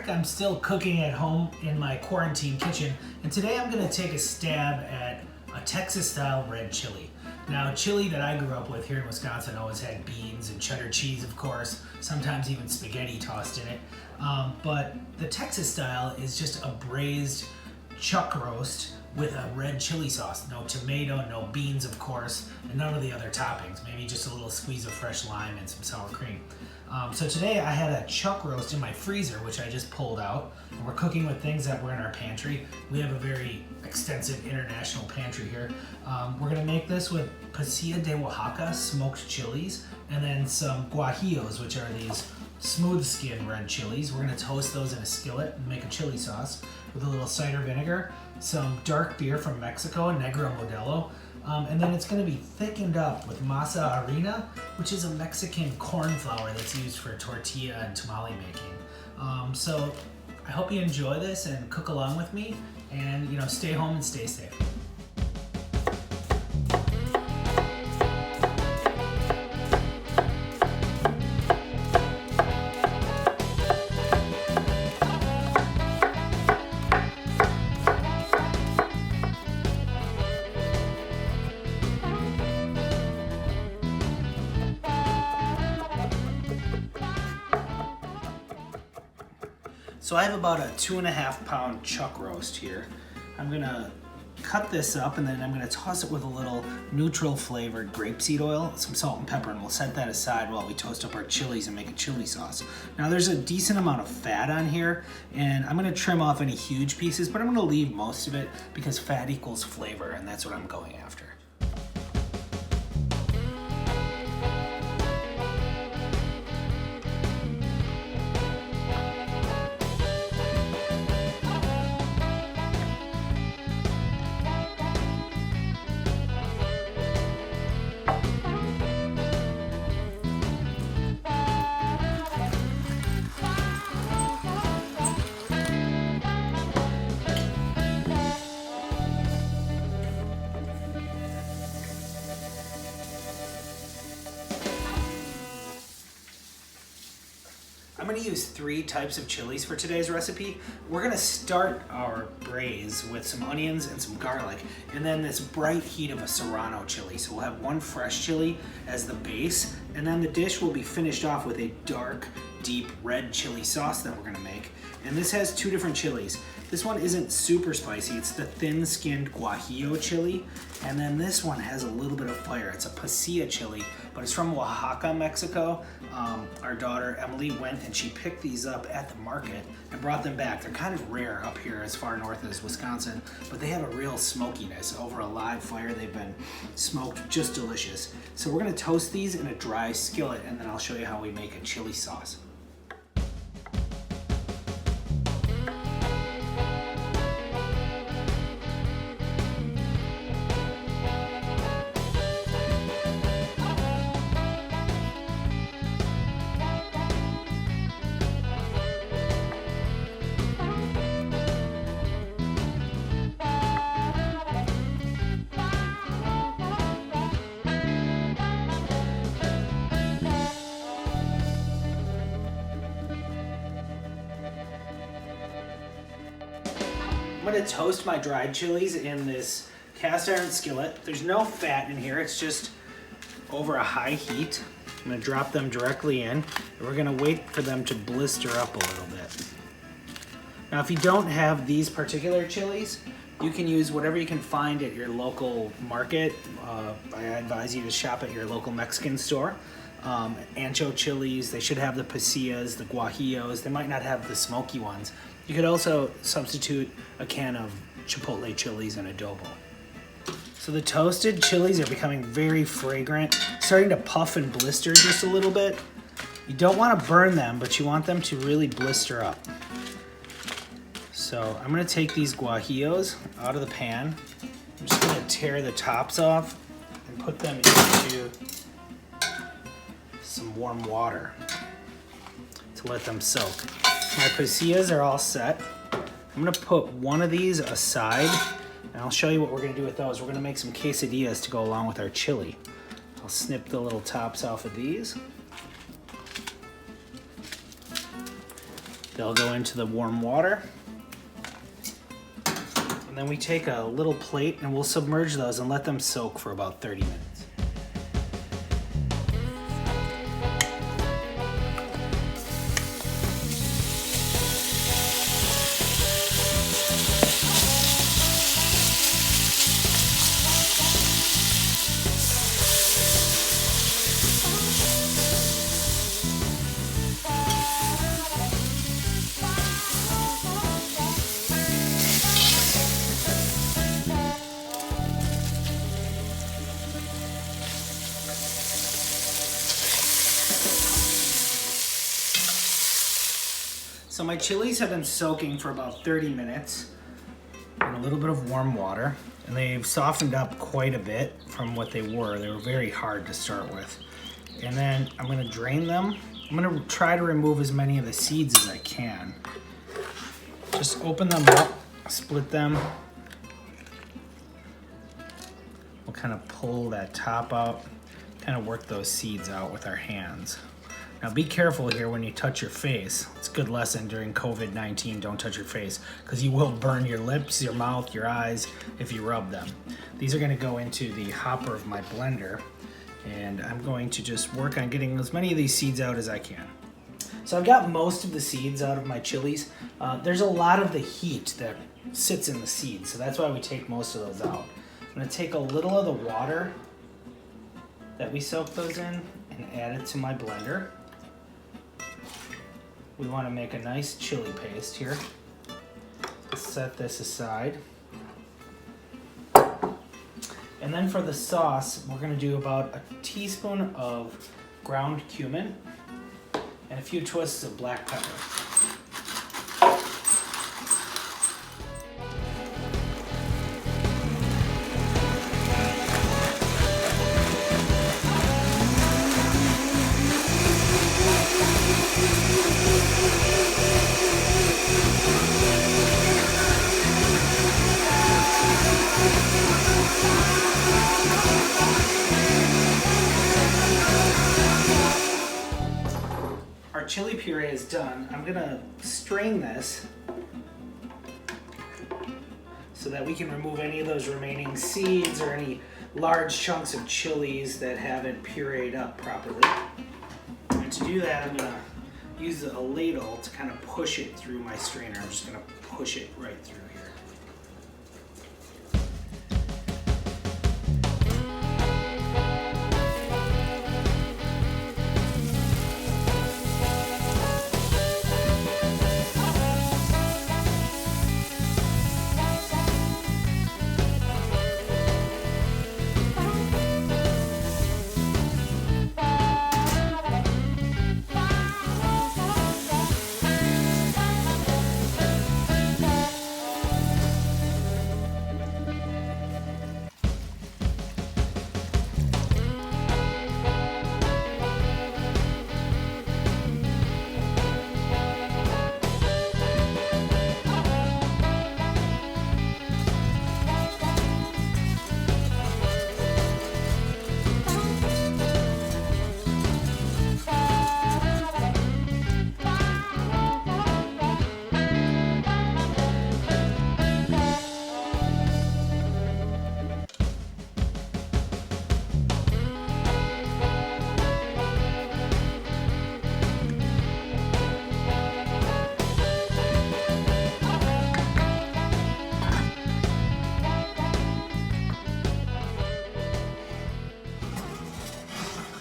Eric. I'm still cooking at home in my quarantine kitchen, and today I'm gonna take a stab at a Texas-style red chili. Now, chili that I grew up with here in Wisconsin always had beans and cheddar cheese, of course, sometimes even spaghetti tossed in it. But the Texas style is just a braised chuck roast with a red chili sauce. No tomato, no beans, of course, and none of the other toppings. Maybe just a little squeeze of fresh lime and some sour cream. So today I had a chuck roast in my freezer, which I just pulled out. And we're cooking with things that were in our pantry. We have a very extensive international pantry here. We're gonna make this with Pasilla de Oaxaca smoked chilies, and then some guajillos, which are these smooth skin red chilies. We're gonna toast those in a skillet and make a chili sauce with a little cider vinegar, some dark beer from Mexico, Negro Modelo, and then it's gonna be thickened up with masa harina, which is a Mexican corn flour that's used for tortilla and tamale making. So I hope you enjoy this and cook along with me, and stay home and stay safe. So I have about a 2.5 pound chuck roast here. I'm gonna cut this up, and then I'm gonna toss it with a little neutral flavored grapeseed oil, some salt and pepper, and we'll set that aside while we toast up our chilies and make a chili sauce. Now there's a decent amount of fat on here, and I'm gonna trim off any huge pieces, but I'm gonna leave most of it because fat equals flavor, and that's what I'm going after. I'm gonna use 3 types of chilies for today's recipe. We're gonna start our braise with some onions and some garlic, and then this bright heat of a serrano chili. So we'll have 1 fresh chili as the base, and then the dish will be finished off with a dark, deep red chili sauce that we're gonna make. And this has 2 different chilies. This one isn't super spicy, it's the thin-skinned Guajillo chili, and then this one has a little bit of fire. It's a pasilla chili, but it's from Oaxaca, Mexico. Our daughter Emily went and she picked these up at the market and brought them back. They're kind of rare up here as far north as Wisconsin, but they have a real smokiness. Over a live fire, they've been smoked just delicious. So we're gonna toast these in a dry skillet, and then I'll show you how we make a chili sauce. I'm gonna toast my dried chilies in this cast iron skillet. There's no fat in here, it's just over a high heat. I'm gonna drop them directly in, and we're gonna wait for them to blister up a little bit. Now, if you don't have these particular chilies, you can use whatever you can find at your local market. I advise you to shop at your local Mexican store. Ancho chilies, they should have the pasillas, the guajillos. They might not have the smoky ones. You could also substitute a can of chipotle chilies and adobo. So the toasted chilies are becoming very fragrant, starting to puff and blister just a little bit. You don't want to burn them, but you want them to really blister up. So I'm gonna take these guajillos out of the pan. I'm just gonna tear the tops off and put them into some warm water to let them soak. My pasillas are all set. I'm gonna put one of these aside, and I'll show you what we're gonna do with those. We're gonna make some quesadillas to go along with our chili. I'll snip the little tops off of these. They'll go into the warm water. And then we take a little plate and we'll submerge those and let them soak for about 30 minutes. So my chilies have been soaking for about 30 minutes in a little bit of warm water, and they've softened up quite a bit from what they were. They were very hard to start with. And then I'm gonna drain them. I'm gonna try to remove as many of the seeds as I can. Just open them up, split them. We'll kind of pull that top out, kind of work those seeds out with our hands. Now be careful here when you touch your face. It's a good lesson during COVID-19, don't touch your face, because you will burn your lips, your mouth, your eyes if you rub them. These are gonna go into the hopper of my blender, and I'm going to just work on getting as many of these seeds out as I can. So I've got most of the seeds out of my chilies. There's a lot of the heat that sits in the seeds, so that's why we take most of those out. I'm gonna take a little of the water that we soaked those in and add it to my blender. We want to make a nice chili paste here. Let's set this aside. And then for the sauce, we're going to do about a teaspoon of ground cumin and a few twists of black pepper. Our chili puree is done. I'm gonna strain this so that we can remove any of those remaining seeds or any large chunks of chilies that haven't pureed up properly. And to do that, I'm gonna use a ladle to kind of push it through my strainer. I'm just gonna push it right through here.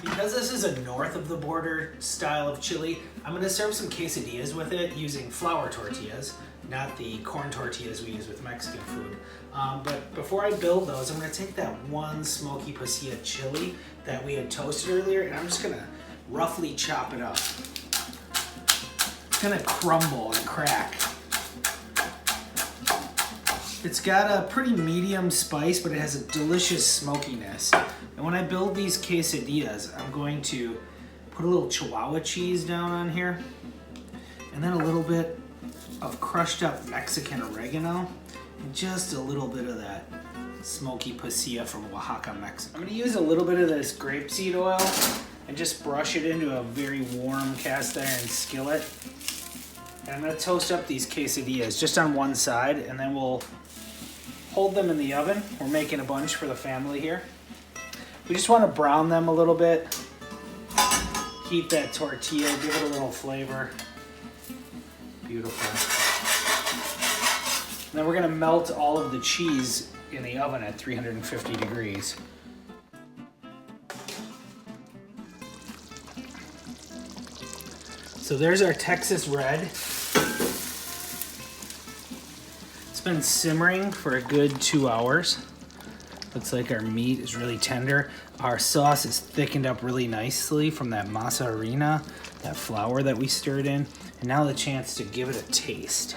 Because this is a north of the border style of chili, I'm going to serve some quesadillas with it using flour tortillas, not the corn tortillas we use with Mexican food. But before I build those, I'm going to take that one smoky pasilla chili that we had toasted earlier, and I'm just going to roughly chop it up. It's going to crumble and crack. It's got a pretty medium spice, but it has a delicious smokiness. And when I build these quesadillas, I'm going to put a little Chihuahua cheese down on here, and then a little bit of crushed up Mexican oregano, and just a little bit of that smoky pasilla from Oaxaca, Mexico. I'm gonna use a little bit of this grapeseed oil and just brush it into a very warm cast iron skillet. And I'm gonna toast up these quesadillas just on one side, and then we'll hold them in the oven. We're making a bunch for the family here. We just wanna brown them a little bit. Heat that tortilla, give it a little flavor. Beautiful. And then we're gonna melt all of the cheese in the oven at 350 degrees. So there's our Texas red. It's been simmering for a good 2 hours. Looks like our meat is really tender. Our sauce is thickened up really nicely from that masa harina, that flour that we stirred in. And now the chance to give it a taste.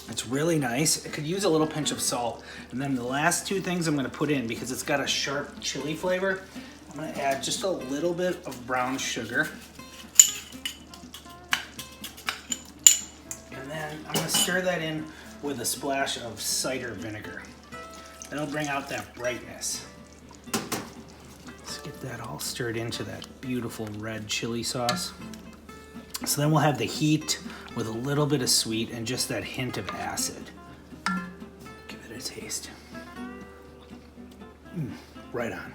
It's really nice. It could use a little pinch of salt. And then the last two things I'm gonna put in, because it's got a sharp chili flavor, I'm gonna add just a little bit of brown sugar. And then I'm gonna stir that in with a splash of cider vinegar. That'll bring out that brightness. Let's get that all stirred into that beautiful red chili sauce. So then we'll have the heat with a little bit of sweet and just that hint of acid. Give it a taste. Right on.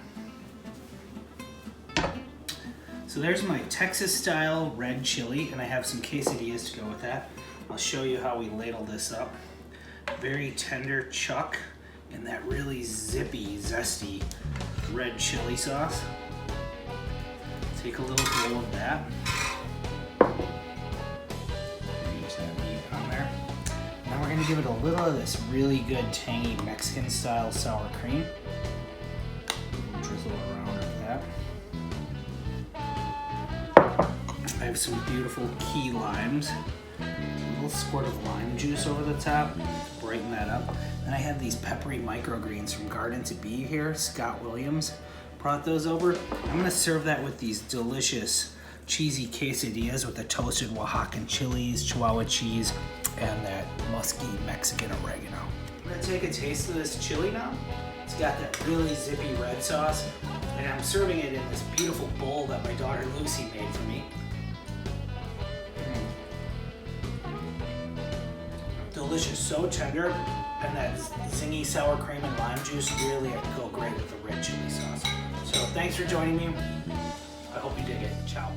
So there's my Texas style red chili, and I have some quesadillas to go with that. I'll show you how we ladle this up. Very tender chuck in that really zippy, zesty red chili sauce. Take a little bowl of that. Use that meat on there. Now we're gonna give it a little of this really good tangy Mexican style sour cream. Drizzle around like that. I have some beautiful key limes. A little squirt of lime juice over the top, brighten that up. Then I have these peppery microgreens from Garden to Be here. Scott Williams brought those over. I'm gonna serve that with these delicious cheesy quesadillas with the toasted Oaxacan chilies, Chihuahua cheese, and that musky Mexican oregano. I'm gonna take a taste of this chili now. It's got that really zippy red sauce, and I'm serving it in this beautiful bowl that my daughter Lucy made for me. Delicious, so tender, and that zingy sour cream and lime juice really go great with the red chili sauce. So thanks for joining me. I hope you dig it. Ciao.